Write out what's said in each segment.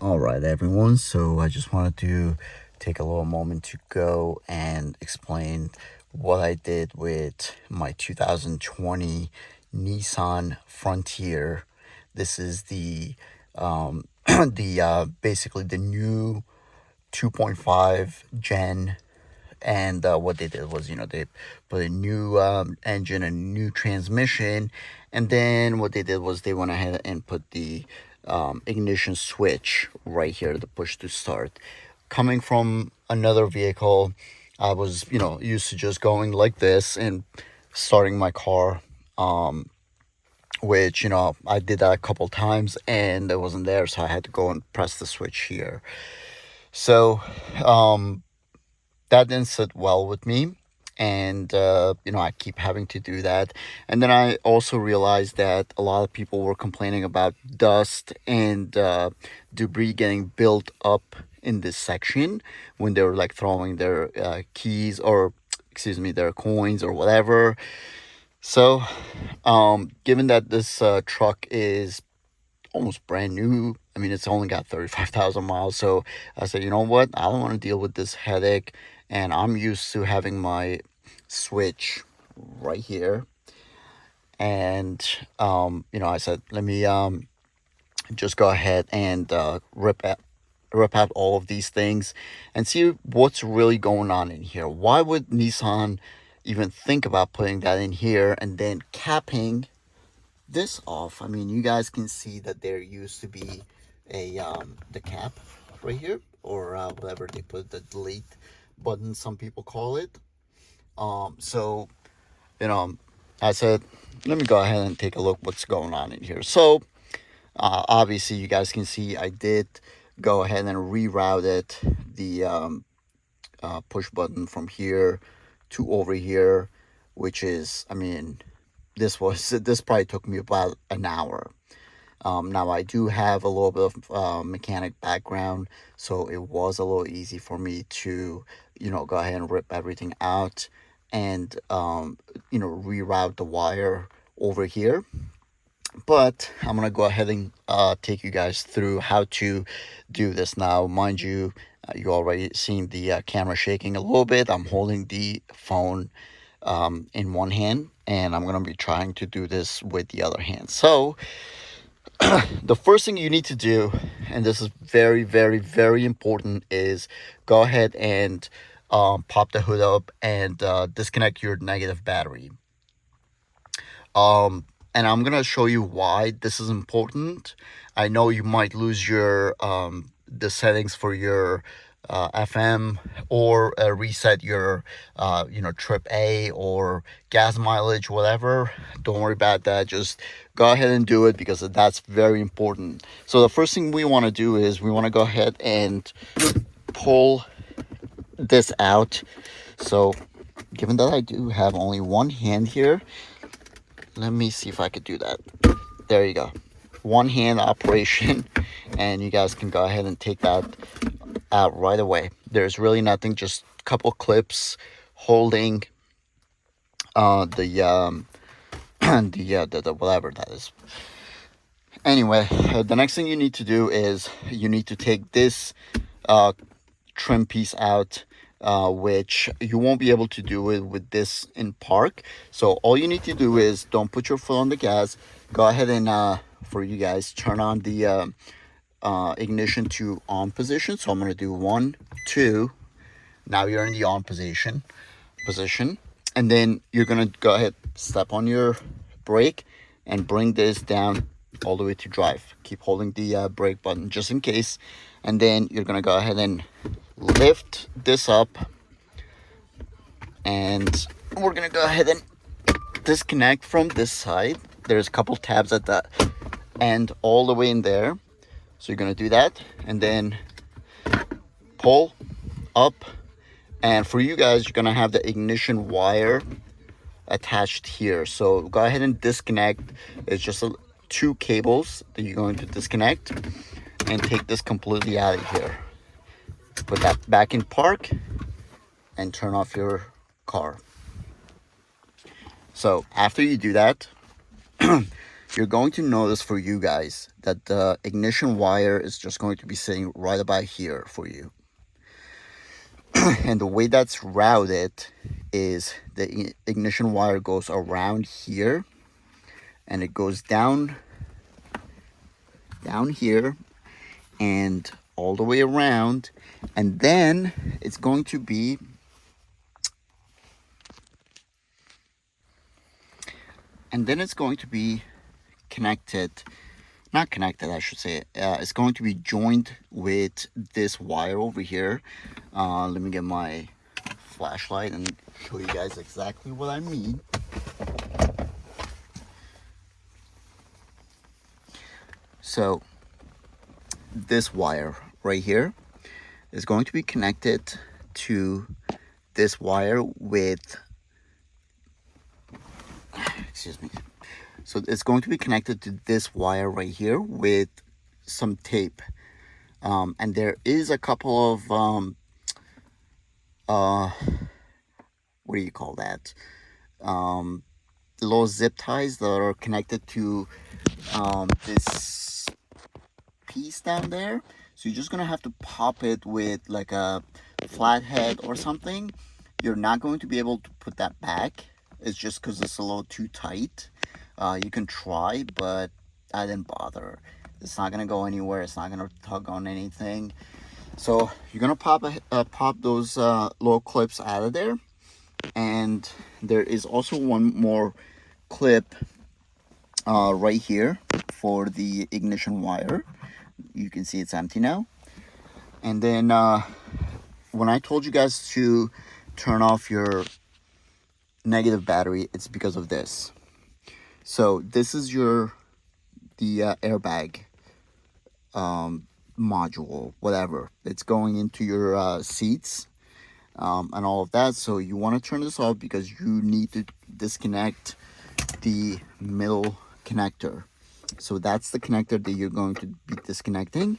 All right, everyone. So I just wanted to take a little moment to go and explain what I did with my 2020 Nissan Frontier. This is the basically the new 2.5 gen. And what they did was, they put a new engine, a new transmission, and then what they did was they went ahead and put the ignition switch right here, the push to start. Coming from another vehicle, I was, used to just going like this and starting my car, which, I did that a couple times and it wasn't there, so I had to go and press the switch here. So, that didn't sit well with me, and I keep having to do that. And then I also realized that a lot of people were complaining about dust and debris getting built up in this section when they were like throwing their keys, or excuse me, their coins or whatever. So given that this truck is almost brand new, I mean, it's only got 35,000 miles. So I said, you know what? I don't want to deal with this headache. And I'm used to having my switch right here. And, I said, let me just go ahead and rip out all of these things and see what's really going on in here. Why would Nissan even think about putting that in here and then capping this off? I mean, you guys can see that there used to be a the cap right here, or whatever they put, the delete button, some people call it. So you know, I said, let me go ahead and take a look what's going on in here. So obviously, you guys can see I did go ahead and rerouted the push button from here to over here, which is, I mean, this probably took me about an hour. Now I do have a little bit of mechanic background, so it was a little easy for me to, go ahead and rip everything out and, reroute the wire over here. But I'm gonna go ahead and take you guys through how to do this. Now, mind you, you already seen the camera shaking a little bit. I'm holding the phone in one hand, and I'm gonna be trying to do this with the other hand. So the first thing you need to do, and this is very, very, very important, is go ahead and pop the hood up and disconnect your negative battery. And I'm gonna show you why this is important. I know you might lose your the settings for your FM, or reset your trip A or gas mileage, whatever. Don't worry about that. Just go ahead and do it, because that's very important. So the first thing we want to do is we want to go ahead and pull this out. So given that I do have only one hand here, let me see if I could do that. There you go. One hand operation, and you guys can go ahead and take that out right away. There's really nothing, just a couple clips holding the the whatever that is. Anyway, the next thing you need to do is you need to take this trim piece out, which you won't be able to do it with this in park. So all you need to do is don't put your foot on the gas. Go ahead and for you guys, turn on the ignition to on position. So I'm going to do 1, 2. Now you're in the on position, and then you're going to go ahead, step on your brake, and bring this down all the way to drive. Keep holding the brake button just in case, and then you're going to go ahead and lift this up, and we're going to go ahead and disconnect from this side. There's a couple tabs at the end all the way in there. So you're going to do that, and then pull up. And for you guys, you're going to have the ignition wire attached here. So go ahead and disconnect. It's just 2 cables that you're going to disconnect, and take this completely out of here. Put that back in park and turn off your car. So after you do that, you're going to notice for you guys that the ignition wire is just going to be sitting right about here for you. And the way that's routed is the ignition wire goes around here and it goes down here and all the way around, and then it's going to be connected, not connected, I should say. It's going to be joined with this wire over here. Let me get my flashlight and show you guys exactly what I mean. So this wire right here is going to be connected to this wire with, excuse me. So it's going to be connected to this wire right here with some tape. And there is a couple of, what do you call that? Little zip ties that are connected to this piece down there. So you're just gonna have to pop it with like a flathead or something. You're not going to be able to put that back. It's just because it's a little too tight. You can try, but I didn't bother. It's not gonna go anywhere. It's not gonna tug on anything. So you're gonna pop those little clips out of there. And there is also one more clip right here for the ignition wire. You can see it's empty now. And then when I told you guys to turn off your negative battery, it's because of this. So this is the airbag module, whatever. It's going into your seats and all of that. So you want to turn this off because you need to disconnect the middle connector. So that's the connector that you're going to be disconnecting.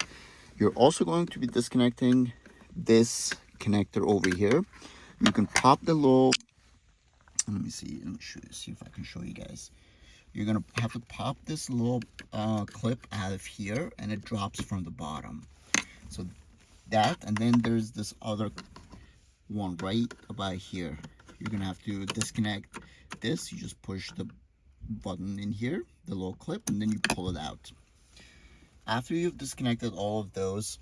You're also going to be disconnecting this connector over here. You can pop the little, let me see if I can show you guys. You're gonna have to pop this little clip out of here, and it drops from the bottom. So that, and then there's this other one right about here. You're gonna have to disconnect this. You just push the button in here, the little clip, and then you pull it out. After you've disconnected all of those,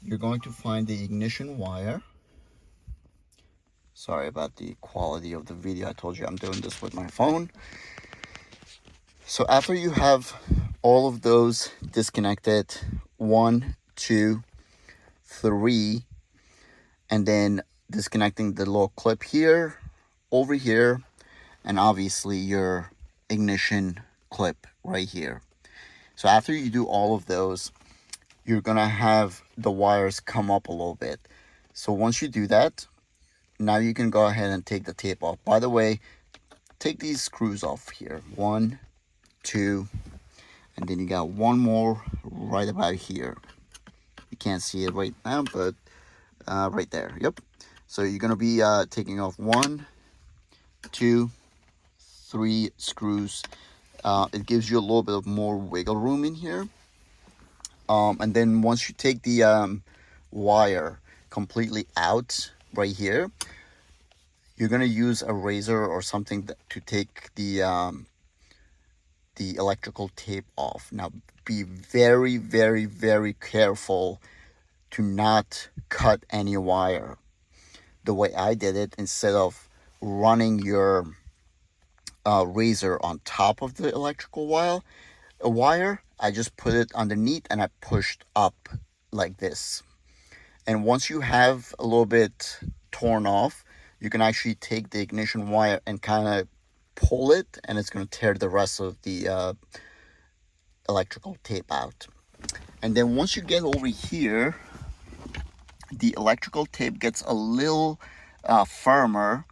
you're going to find the ignition wire. Sorry about the quality of the video. I told you I'm doing this with my phone. So after you have all of those disconnected, 1, 2, 3, and then disconnecting the little clip here, over here, and obviously your ignition clip right here. So after you do all of those, you're gonna have the wires come up a little bit. So once you do that, now you can go ahead and take the tape off. By the way, take these screws off here. 1, 2, and then you got one more right about here. You can't see it right now, but right there. Yep. So you're gonna be taking off 1, 2, 3 screws. It gives you a little bit of more wiggle room in here. And then once you take the wire completely out right here, you're gonna use a razor or something to take the electrical tape off. Now be very, very, very careful to not cut any wire. The way I did it, instead of running your razor on top of the electrical wire, I just put it underneath and I pushed up like this. And once you have a little bit torn off, you can actually take the ignition wire and kind of pull it, and it's going to tear the rest of the electrical tape out. And then once you get over here, the electrical tape gets a little firmer.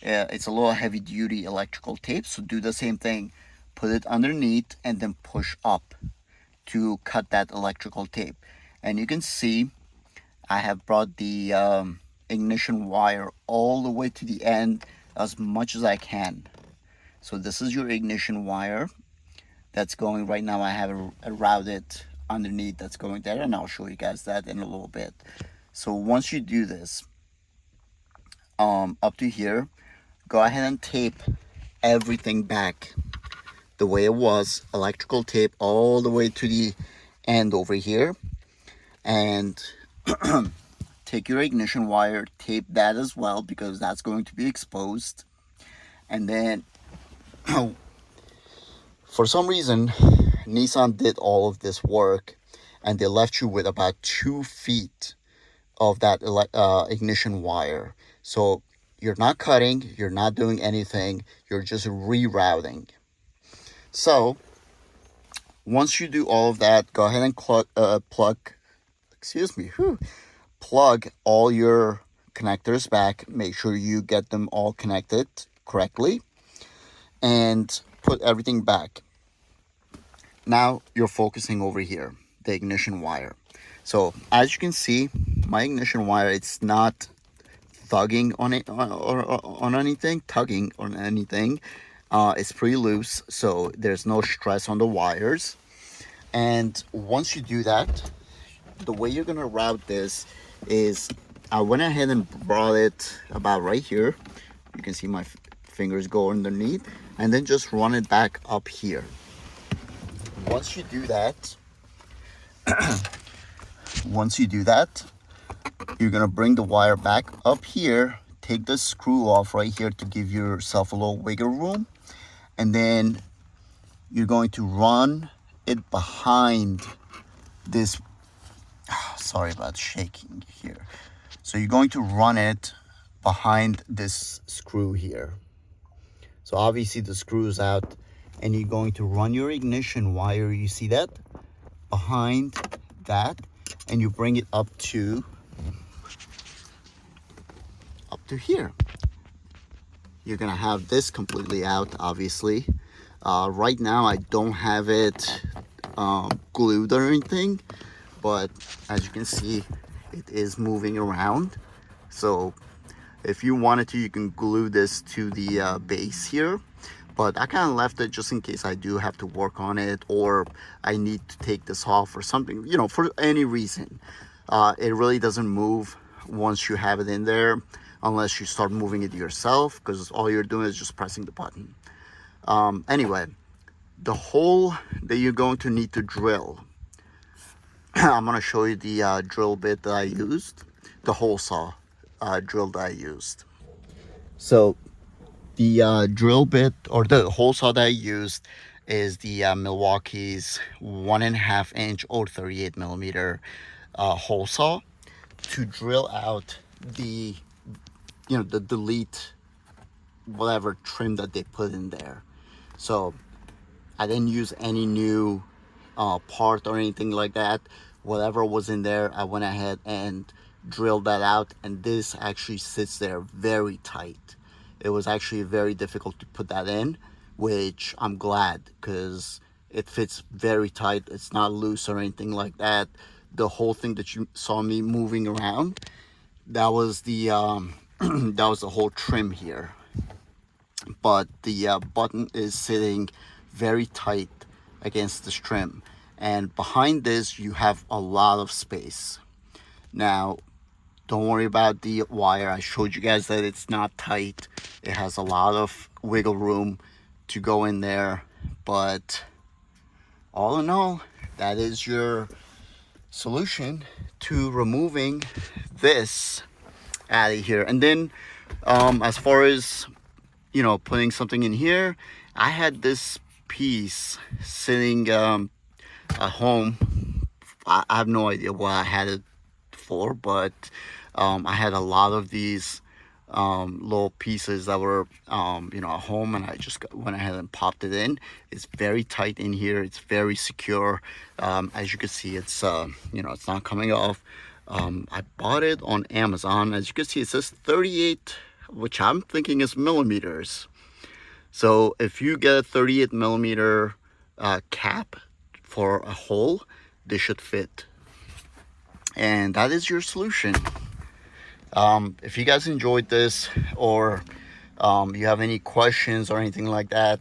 It's a little heavy duty electrical tape, so do the same thing. Put it underneath and then push up to cut that electrical tape. And you can see I have brought the ignition wire all the way to the end as much as I can. So this is your ignition wire. that's going right now. I have a routed underneath that's going there, and I'll show you guys that in a little bit. So once you do this, up to here, go ahead and tape everything back the way it was, electrical tape all the way to the end over here, and take your ignition wire, tape that as well, because that's going to be exposed. And then for some reason Nissan did all of this work and they left you with about 2 feet of that ignition wire. So you're not cutting, you're not doing anything, you're just rerouting. So once you do all of that, go ahead and plug all your connectors back. Make sure you get them all connected correctly and put everything back. Now you're focusing over here, the ignition wire. So as you can see, my ignition wire, it's not tugging on it on anything. It's pretty loose, so there's no stress on the wires. And once you do that, the way you're gonna route this is, I went ahead and brought it about right here. You can see my fingers go underneath, and then just run it back up here. Once you do that, you're gonna bring the wire back up here, take the screw off right here to give yourself a little wiggle room, and then you're going to run it behind this. Sorry about shaking here. So you're going to run it behind this screw here. So obviously the screw is out, and you're going to run your ignition wire, you see that, behind that, and you bring it up to here. You're gonna have this completely out, obviously. Right now I don't have it glued or anything, but as you can see, it is moving around. So if you wanted to, you can glue this to the base here, but I kind of left it just in case I do have to work on it, or I need to take this off or something, you know, for any reason. It really doesn't move once you have it in there, unless you start moving it yourself, because all you're doing is just pressing the button. Anyway, the hole that you're going to need to drill, I'm going to show you the drill bit that I used, the hole saw drill that I used. So the drill bit, or the hole saw that I used, is the Milwaukee's 1.5 inch or 38 millimeter hole saw to drill out the, you know, the delete whatever trim that they put in there. So I didn't use any new part or anything like that. Whatever was in there, I went ahead and drilled that out, and this actually sits there very tight. It was actually very difficult to put that in, which I'm glad, because it fits very tight. It's not loose or anything like that. The whole thing that you saw me moving around, that was the that was the whole trim here. But the button is sitting very tight against this trim, and behind this you have a lot of space. Now don't worry about the wire. I showed you guys that it's not tight. It has a lot of wiggle room to go in there, but all in all, that is your solution to removing this out of here. And then as far as, you know, putting something in here, I had this piece sitting at home. I have no idea what I had it for, but I had a lot of these little pieces that were you know, at home, and I just went ahead and popped it in. It's very tight in here, it's very secure. As you can see, it's you know, it's not coming off. I bought it on Amazon. As you can see, it says 38, which I'm thinking is millimeters. So if you get a 38 millimeter cap for a hole, this should fit. And that is your solution. If you guys enjoyed this, or you have any questions or anything like that,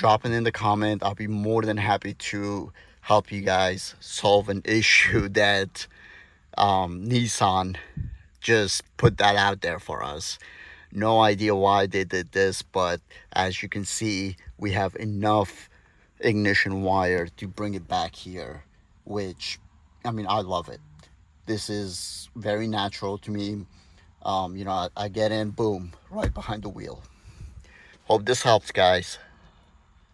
drop it in the comment. I'll be more than happy to help you guys solve an issue that Nissan just put that out there for us. No idea why they did this, but as you can see, we have enough ignition wire to bring it back here, which, I mean, I love it. This is very natural to me. I get in, boom, right behind the wheel. Hope this helps, guys.